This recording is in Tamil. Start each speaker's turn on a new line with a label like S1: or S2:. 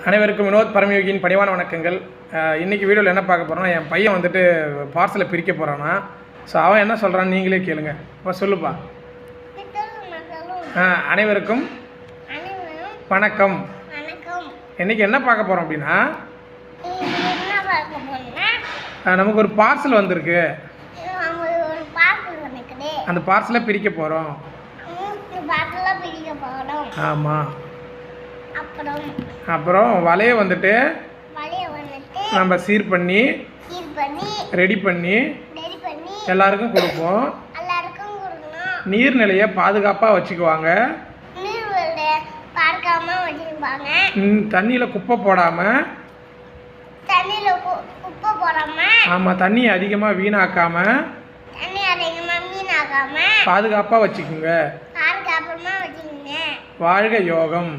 S1: அனைவருக்கும் வினோத் பரமயோகியின் பணிவான வணக்கங்கள். இன்றைக்கி வீடியோவில் என்ன பார்க்க போகிறோன்னா, என் பையன் வந்துட்டு பார்சலை பிரிக்க போகிறான்னா. ஸோ அவன் என்ன சொல்கிறான்னு நீங்களே கேளுங்க. அப்போ சொல்லுப்பா. அனைவருக்கும் வணக்கம். இன்றைக்கி என்ன பார்க்க போகிறோம் அப்படின்னா, நமக்கு ஒரு பார்சல் வந்திருக்கு. அந்த பார்சலை பிரிக்க போகிறோம். ஆமாம். அப்புறம் வலையை வந்துட்டு நம்ம சீர் பண்ணி ரெடி பண்ணி எல்லாருக்கும் கொடுப்போம். நீர்நிலையை பாதுகாப்பாக வச்சுக்குவாங்க. தண்ணியில் குப்பை போடாமல், ஆமாம், தண்ணியை அதிகமாக வீணாக்காமல் பாதுகாப்பாக வச்சுக்குங்க. வாழ்க யோகம்.